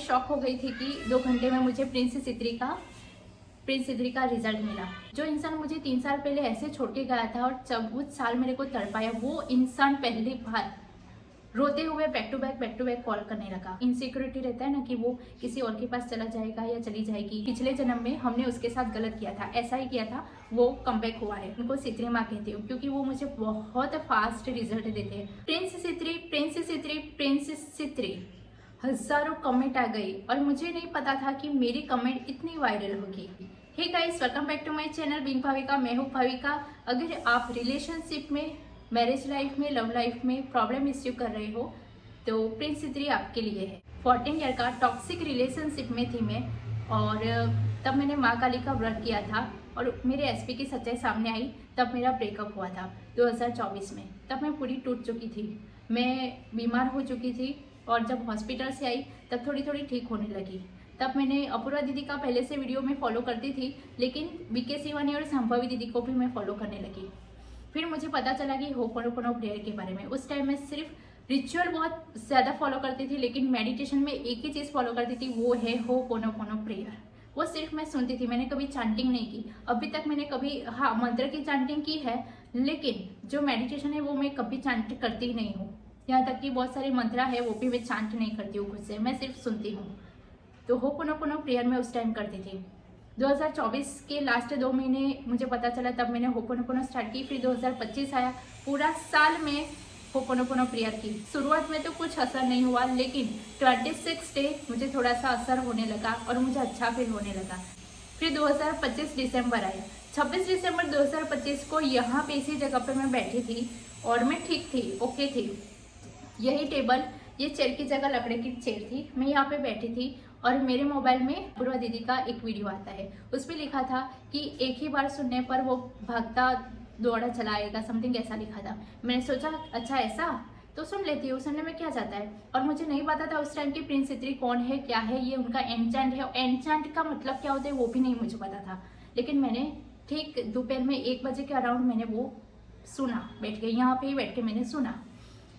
Shock हो गई थी कि 2 घंटे में मुझे प्रिंस सिद्री का रिजल्ट मिला। जो इंसान मुझे 3 साल पहले ऐसे छोड़ के गया था और 14 साल मेरे को तड़पाया, वो इंसान पहली बार रोते हुए बैक टू बैक कॉल करने लगा। इनसिक्योरिटी रहता है ना कि वो किसी और के पास चला जाएगा या चली जाएगी। पिछले जन्म में हमने उसके साथ गलत किया था, ऐसा ही किया था, वो कमबैक हुआ है। उनको सित्री माँ कहती हूँ क्योंकि वो मुझे बहुत फास्ट रिजल्ट देते हैं। प्रिंस सित्री हजारों कमेंट आ गई और मुझे नहीं पता था कि मेरी कमेंट इतनी वायरल होगी। Hey guys, welcome back to my channel being Bhavika. मैं हूँ भाविका। अगर आप रिलेशनशिप में, मैरिज लाइफ में, लव लाइफ में प्रॉब्लम इश्यू कर रहे हो तो प्रिंस सित्री आपके लिए है। 14 ईयर का टॉक्सिक रिलेशनशिप में थी मैं, और तब मैंने माँ काली का व्रत किया था और मेरे एसपी की सच्चाई सामने आई। तब मेरा ब्रेकअप हुआ था 2024 में। तब मैं पूरी टूट चुकी थी, मैं बीमार हो चुकी थी और जब हॉस्पिटल से आई तब थोड़ी ठीक होने लगी। तब मैंने अपूर्वा दीदी का पहले से वीडियो में फॉलो करती थी, लेकिन बीके शिवानी और संभवी दीदी को भी मैं फॉलो करने लगी। फिर मुझे पता चला कि होपोनोपोनो प्रेयर के बारे में। उस टाइम मैं सिर्फ रिचुअल बहुत ज़्यादा फॉलो करती थी, लेकिन मेडिटेशन में एक ही चीज़ फॉलो करती थी, वो है होपोनोपोनो प्रेयर। वो सिर्फ मैं सुनती थी, मैंने कभी चांटिंग नहीं की। अभी तक मैंने कभी मंत्र की चांटिंग की है, लेकिन जो मेडिटेशन है वो मैं कभी चांट करती ही नहीं हूँ। यहाँ तक कि बहुत सारे मंत्रा है वो भी मैं चांट नहीं करती हूँ खुद से, मैं सिर्फ सुनती हूँ। तो होपोनोपोनो प्रेयर मैं उस टाइम करती थी। 2024 के लास्ट 2 महीने मुझे पता चला, तब मैंने होपोनोपोनो स्टार्ट की। फिर 2025 आया, पूरा साल में होपोनोपोनो प्रेयर की। शुरुआत में तो कुछ असर नहीं हुआ, लेकिन 26 डे मुझे थोड़ा सा असर होने लगा और मुझे अच्छा फील होने लगा। फिर 2025 दिसंबर आया। 26 दिसंबर 2025 को यहाँ पे इसी जगह पर मैं बैठी थी और मैं ठीक थी, ओके थी। यही टेबल, ये चेयर की जगह लकड़ी की चेयर थी, मैं यहाँ पे बैठी थी और मेरे मोबाइल में अपूर्वा दीदी का एक वीडियो आता है। उस पर लिखा था कि एक ही बार सुनने पर वो भागता दौड़ा चला आएगा, समथिंग ऐसा लिखा था। मैंने सोचा अच्छा ऐसा तो सुन लेती हूँ, सुनने में क्या जाता है। और मुझे नहीं पता था उस टाइम की प्रिंस सित्री कौन है, क्या है, ये उनका एनचैंट है, एनचैंट का मतलब क्या होता है वो भी नहीं मुझे पता था। लेकिन मैंने ठीक दोपहर में 1 बजे के अराउंड मैंने वो सुना, बैठ के यहाँ पे ही बैठ के मैंने सुना।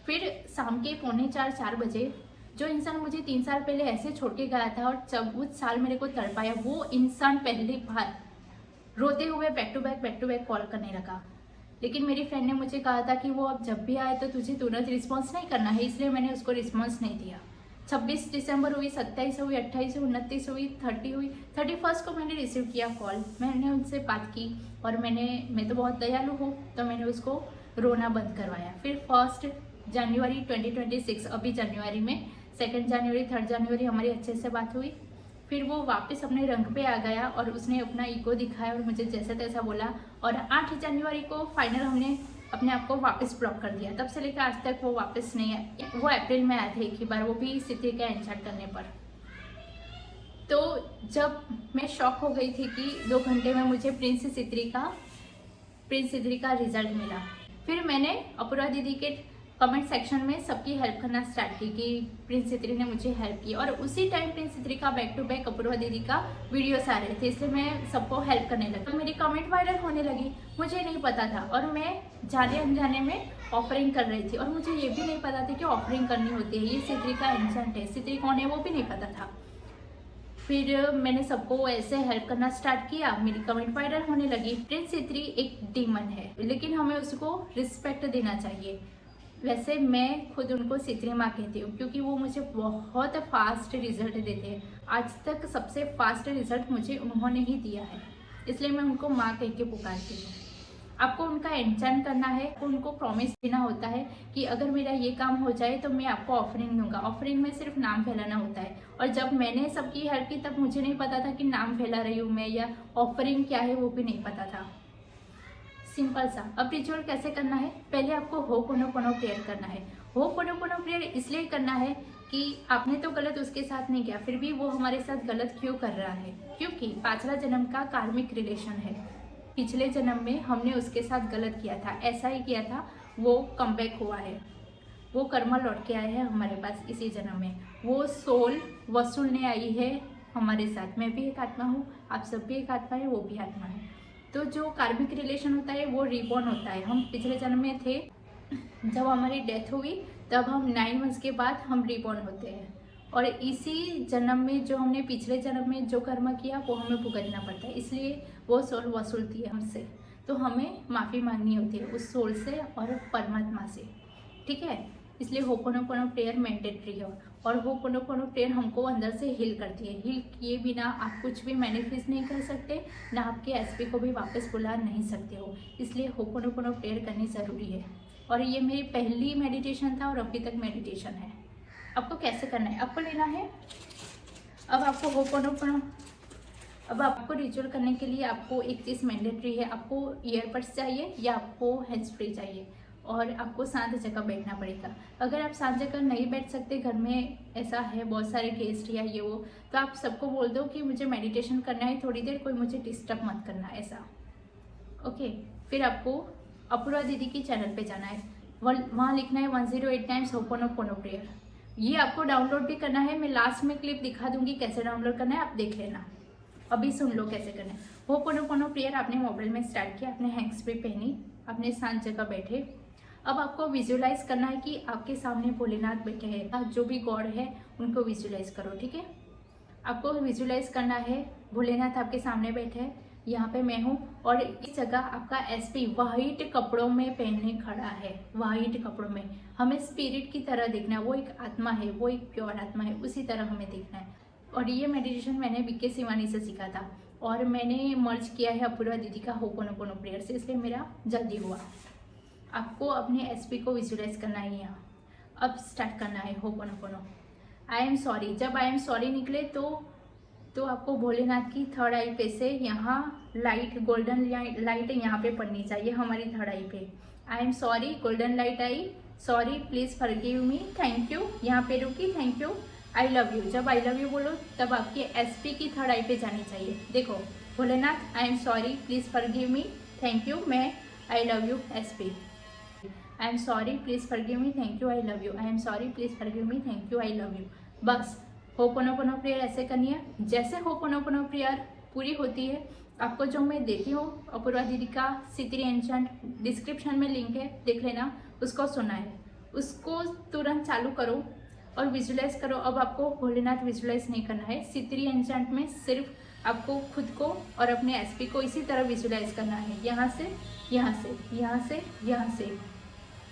फिर शाम के 3:45-4 बजे जो इंसान मुझे 3 साल पहले ऐसे छोड़ के गया था और 14 साल मेरे को तड़पाया, वो इंसान पहली बार रोते हुए बैक टू बैक कॉल करने लगा। लेकिन मेरी फ्रेंड ने मुझे कहा था कि वो अब जब भी आए तो तुझे तुरंत रिस्पॉन्स नहीं करना है, इसलिए मैंने उसको रिस्पॉन्स नहीं दिया। 26 दिसंबर हुई, 27 हुई, 28 हुई, 29 हुई, 30 हुई, 31 को मैंने रिसीव किया कॉल। मैंने उनसे बात की और मैं तो बहुत दयालु हूँ, तो मैंने उसको रोना बंद करवाया। फिर 1 जनवरी 2026, अभी जनवरी में 2 जनवरी 3 जनवरी हमारी अच्छे से बात हुई। फिर वो वापस अपने रंग पे आ गया और उसने अपना ईगो दिखाया और मुझे जैसा तैसा बोला। और 8 जनवरी को फाइनल हमने अपने आप को वापस ब्लॉक कर दिया। तब से लेकर आज तक वो वापस नहीं आया। वो अप्रैल में आए थे एक ही बार, वो भी सित्री का एंचैंट करने पर। तो जब मैं शॉक हो गई थी कि 2 घंटे में मुझे प्रिंस सित्री का रिजल्ट मिला। फिर मैंने अपूर्वा दीदी के कमेंट सेक्शन में सबकी हेल्प करना स्टार्ट की कि प्रिंस सित्री ने मुझे हेल्प की। और उसी टाइम प्रिंस सित्री का बैक टू बैक अपूर्वा दीदी का वीडियोस आ रहे थे, इसलिए मैं सबको हेल्प करने लगी। तो मेरी कमेंट वायरल होने लगी, मुझे नहीं पता था। और मैं जाने अनजाने में ऑफरिंग कर रही थी और मुझे ये भी नहीं पता था कि ऑफरिंग करनी होती है, ये सित्री का एंचैंट है। सित्री कौन है वो भी नहीं पता था। फिर मैंने सबको ऐसे हेल्प करना स्टार्ट किया, मेरी कमेंट वायरल होने लगी। प्रिंस सित्री एक डीमन है, लेकिन हमें उसको रिस्पेक्ट देना चाहिए। वैसे मैं खुद उनको सित्री माँ कहती हूँ क्योंकि वो मुझे बहुत फास्ट रिजल्ट देते हैं। आज तक सबसे फास्ट रिजल्ट मुझे उन्होंने ही दिया है, इसलिए मैं उनको माँ कह के पुकारती हूँ। आपको उनका एंचैंट करना है, आपको उनको प्रॉमिस देना होता है कि अगर मेरा ये काम हो जाए तो मैं आपको ऑफरिंग दूंगा। ऑफरिंग में सिर्फ नाम फैलाना होता है। और जब मैंने सबकी हेल्प की तब मुझे नहीं पता था कि नाम फैला रही हूँ मैं, या ऑफरिंग क्या है वो भी नहीं पता था। सिंपल सा। अब रिचुअल कैसे करना है, पहले आपको होपोनोपोनो प्रेयर करना है। होपोनोपोनो प्रेयर इसलिए करना है कि आपने तो गलत उसके साथ नहीं किया, फिर भी वो हमारे साथ गलत क्यों कर रहा है, क्योंकि 5वां जन्म का कार्मिक रिलेशन है। पिछले जन्म में हमने उसके साथ गलत किया था, ऐसा ही किया था, वो कमबैक हुआ है, वो कर्मा लौट के आए हैं हमारे पास इसी जन्म में। वो सोल वसूलने आई है हमारे साथ। मैं भी एक आत्मा हूँ, आप सब भी एक आत्मा है, वो भी आत्मा है। तो जो कार्मिक रिलेशन होता है वो रिबॉर्न होता है। हम पिछले जन्म में थे, जब हमारी डेथ हुई तब हम 9 मंथ्स के बाद हम रिबॉर्न होते हैं। और इसी जन्म में जो हमने पिछले जन्म में जो कर्म किया वो हमें भुगतना पड़ता है, इसलिए वो सोल वसूलती है हमसे। तो हमें माफ़ी मांगनी होती है उस सोल से और परमात्मा से, ठीक है। इसलिए होपोनोपोनो प्रेयर मैंडेटरी है और होपोनोपोनो प्रेयर हमको अंदर से हील करती है। हील किए बिना आप कुछ भी मैनिफेस्ट नहीं कर सकते, ना आपके एसपी को भी वापस बुला नहीं सकते हो। इसलिए होपोनोपोनो प्रेयर करनी ज़रूरी है। और ये मेरी पहली मेडिटेशन था और अभी तक मेडिटेशन है। आपको कैसे करना है, आपको लेना है, अब आपको होपोनोपोनो, अब आपको रिचुअल करने के लिए आपको एक चीज़ मैंडेटरी है। आपको ईयरबड्स चाहिए या आपको हैंड्स फ्री चाहिए और आपको शांत जगह बैठना पड़ेगा। अगर आप शांत जगह नहीं बैठ सकते, घर में ऐसा है बहुत सारे गेस्ट या ये वो, तो आप सबको बोल दो कि मुझे मेडिटेशन करना है थोड़ी देर, कोई मुझे डिस्टर्ब मत करना, ऐसा, ओके। फिर आपको अपूर्वा दीदी की चैनल पे जाना है, वहाँ लिखना है 108 टाइम्स होपोनोपोनो प्रेयर। ये आपको डाउनलोड भी करना है, मैं लास्ट में क्लिप दिखा दूंगी कैसे डाउनलोड करना है, आप देख लेना। अभी सुन लो कैसे करना है। होपोनोपोनो प्रेयर आपने मोबाइल में स्टार्ट किया, आपने हैंड्स फ्री पहनी, आपने शांत जगह बैठे। अब आपको विजुअलाइज करना है कि आपके सामने भोलेनाथ बैठे हैं, जो भी गॉड है उनको विजुअलाइज करो, ठीक है। आपको विजुअलाइज करना है भोलेनाथ आपके सामने बैठे हैं, यहाँ पे मैं हूँ और इस जगह आपका एसपी वाइट कपड़ों में पहनने खड़ा है, वाइट कपड़ों में। हमें स्पिरिट की तरह देखना है, वो एक आत्मा है, वो एक प्योर आत्मा है, उसी तरह हमें देखना है। और ये मेडिटेशन मैंने बीके शिवानी से सीखा था और मैंने मर्ज किया है अपूर्वा दीदी का होपोनोपोनो प्रेयर से, इसलिए मेरा जल्दी हुआ। आपको अपने एसपी को विजुअलाइज करना है यहाँ। अब स्टार्ट करना है होपोनोपोनो। आई एम सॉरी, जब आई एम सॉरी निकले तो आपको भोलेनाथ की थर्ड आई पे से यहाँ लाइट, गोल्डन लाइट यहाँ पे पड़नी चाहिए हमारी थर्ड आई पे। आई am sorry, golden light I, sorry, please forgive me, thank you, यहाँ पे रुकी, thank you, I love you. जब आई लव यू बोलो तब आपकी एसपी की थर्ड आई पे जानी चाहिए। देखो, Bholenath I am sorry, please forgive me, thank you, मैं I love you SP. I am sorry, please forgive me, thank you, I love you. I am sorry, please forgive me, thank you, I love you. बस ho'oponopono prayer ऐसे करनी है। जैसे ho'oponopono prayer पूरी होती है, आपको जो मैं देती हूँ अपूर्वा दीदी का सितरी एंचेंट, डिस्क्रिप्शन में लिंक है, देख लेना, उसको सुना है, उसको तुरंत चालू करो और विजुअलाइज करो। अब आपको भोलेनाथ विजुअलाइज नहीं करना है, सितरी एंचेंट में सिर्फ आपको खुद को और अपने एसपी को इसी तरह विजुअलाइज करना है, यहाँ से यहाँ से यहाँ से यहाँ से,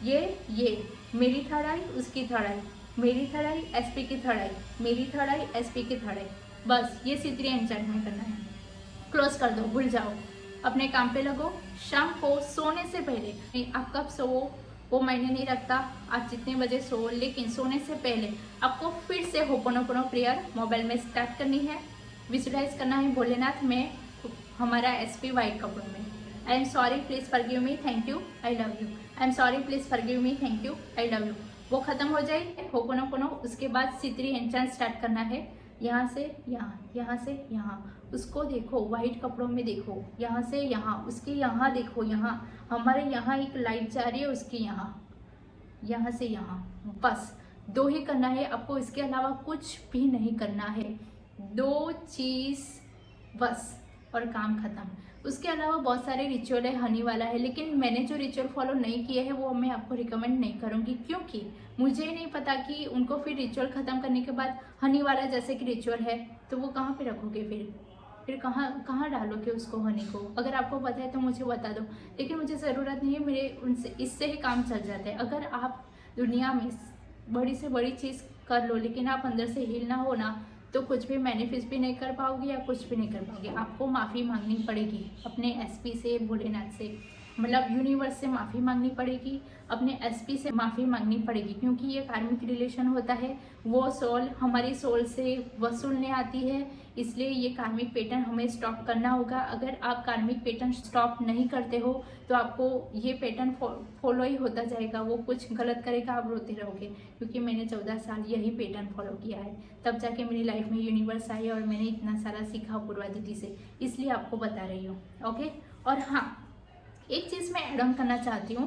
ये मेरी थर्ड आई, उसकी थर्ड आई, मेरी थर्ड आई, एसपी की थर्ड आई, मेरी थर्ड आई, एसपी की थर्ड आई। बस ये सितरी एंचेंट में करना है। क्लोज कर दो, भूल जाओ, अपने काम पे लगो। शाम को सोने से पहले, आप कब सो वो मायने नहीं रखता, आप जितने बजे सो, लेकिन सोने से पहले आपको फिर से होपोनोपोनो प्रेयर मोबाइल में स्टार्ट करनी है। विजुअलाइज करना है भोलेनाथ में हमारा एसपी वाइट कपड़ों में। आई am sorry, please forgive me, thank you, I love you. I am sorry, please forgive me, thank you, I love you. वो खत्म हो जाए होपोनोपोनो, उसके बाद सितरी एंचेंट स्टार्ट करना है, यहाँ से यहाँ, यहाँ से यहाँ। उसको देखो, वाइट कपड़ों में देखो, यहाँ से यहाँ, उसके यहाँ देखो, यहाँ हमारे यहाँ एक लाइट जा रही है, उसकी यहाँ से यहाँ। बस 2 ही करना है आपको, इसके अलावा कुछ भी नहीं करना है। 2 चीज़ बस और काम खत्म। उसके अलावा बहुत सारे रिचुअल है, हनी वाला है, लेकिन मैंने जो रिचुअल फॉलो नहीं किए हैं वो मैं आपको रिकमेंड नहीं करूँगी, क्योंकि मुझे नहीं पता कि उनको फिर रिचुअल ख़त्म करने के बाद हनी वाला जैसे कि रिचुअल है तो वो कहाँ पे रखोगे, फिर कहाँ डालोगे उसको, हनी को। अगर आपको पता है तो मुझे बता दो, लेकिन मुझे ज़रूरत नहीं है, मेरे उनसे इससे ही काम चल जाता है। अगर आप दुनिया में बड़ी से बड़ी चीज़ कर लो लेकिन आप अंदर से हील ना हो ना, तो कुछ भी मैनिफेस्ट भी नहीं कर पाओगे या कुछ भी नहीं कर पाओगे। आपको माफ़ी मांगनी पड़ेगी अपने एसपी से, भोलेनाथ से, मतलब यूनिवर्स से माफ़ी मांगनी पड़ेगी, अपने एसपी से माफ़ी मांगनी पड़ेगी, क्योंकि ये कार्मिक रिलेशन होता है। वो सोल हमारी सोल से वसूलने आती है, इसलिए ये कार्मिक पैटर्न हमें स्टॉप करना होगा। अगर आप कार्मिक पैटर्न स्टॉप नहीं करते हो तो आपको ये पैटर्न फॉलो ही होता जाएगा। वो कुछ गलत करेगा, आप रोते रहोगे, क्योंकि मैंने 14 साल यही पैटर्न फॉलो किया है, तब जाके मेरी लाइफ में यूनिवर्स आई और मैंने इतना सारा सीखा अपूर्वा दीदी से, इसलिए आपको बता रही हूँ, ओके। और हाँ, एक चीज़ मैं ऐड ऑन करना चाहती हूँ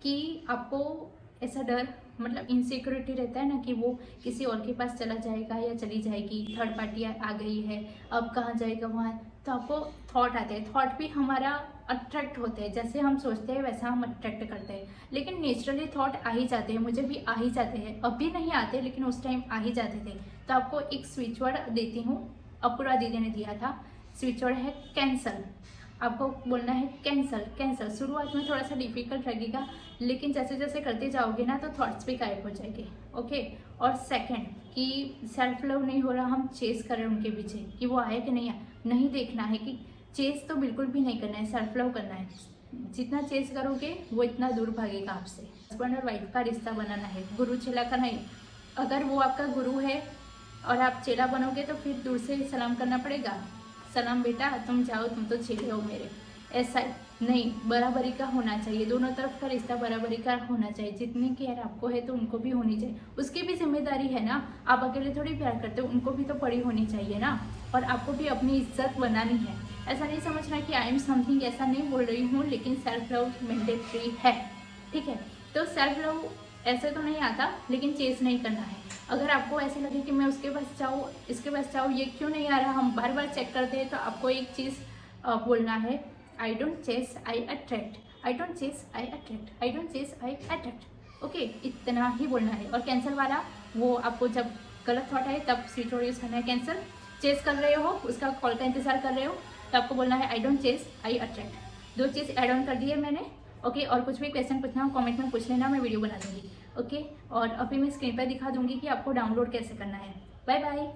कि आपको ऐसा डर मतलब इनसिक्योरिटी रहता है ना कि वो किसी और के पास चला जाएगा या चली जाएगी, थर्ड पार्टी आ गई है, अब कहाँ जाएगा वहाँ, तो आपको थॉट आते हैं। थॉट भी हमारा अट्रैक्ट होते हैं, जैसे हम सोचते हैं वैसा हम अट्रैक्ट करते हैं। लेकिन नेचुरली थॉट आ ही जाते हैं, मुझे भी आ ही जाते हैं, अब भी नहीं आते लेकिन उस टाइम आ ही जाते थे। तो आपको एक स्विच वर्ड देती हूँ, अपूर्वा दीदी ने दिया था। स्विच वर्ड है कैंसल। आपको बोलना है कैंसल कैंसल। शुरुआत में थोड़ा सा डिफिकल्ट लगेगा, लेकिन जैसे जैसे करते जाओगे ना तो थॉट्स भी गायब हो जाएंगे। ओके। और सेकंड कि सेल्फ लव नहीं हो रहा, हम चेस कर रहे हैं उनके पीछे कि वो आए कि नहीं आए, नहीं देखना है कि चेस तो बिल्कुल भी नहीं करना है, सेल्फ लव करना है। जितना चेस करोगे वो इतना दूर भागेगा आपसे। हस्बैंड और वाइफ का रिश्ता बनाना है, गुरु चेला का नहीं। अगर वो आपका गुरु है और आप चेला बनोगे तो फिर दूर से सलाम करना पड़ेगा, सलाम बेटा तुम जाओ, तुम तो चेले हो मेरे, ऐसा नहीं। बराबरी का होना चाहिए, दोनों तरफ का रिश्ता बराबरी का होना चाहिए। जितनी केयर आपको है तो उनको भी होनी चाहिए, उसकी भी जिम्मेदारी है ना। आप अकेले थोड़ी प्यार करते हो, उनको भी तो पड़ी होनी चाहिए ना। और आपको भी अपनी इज्जत बनानी है। ऐसा नहीं समझना कि आई एम समथिंग, ऐसा नहीं बोल रही हूँ, लेकिन सेल्फ लव मैंडेटरी है, ठीक है। तो सेल्फ लव ऐसे तो नहीं आता, लेकिन चेस नहीं करना है। अगर आपको ऐसे लगे कि मैं उसके पास जाऊँ, इसके पास जाऊँ, ये क्यों नहीं आ रहा, हम बार बार चेक करते हैं, तो आपको एक चीज़ बोलना है, I don't chase I attract, I don't chase I attract, I don't chase I attract. Okay, इतना ही बोलना है। और कैंसिल वाला, वो आपको जब गलत थॉट आए तब स्विच वर्ड यूज़ करना है कैंसिल। चेस कर रहे हो, उसका कॉल का इंतजार कर रहे हो, तो आपको बोलना है I don't chase I attract. 2 चीज़ ऐड ऑन कर दी है मैंने। ओके। और कुछ भी क्वेश्चन पूछना हो कमेंट में पूछ लेना, मैं वीडियो बना दूँगी। ओके। और अभी मैं स्क्रीन पर दिखा दूँगी कि आपको डाउनलोड कैसे करना है। Bye bye.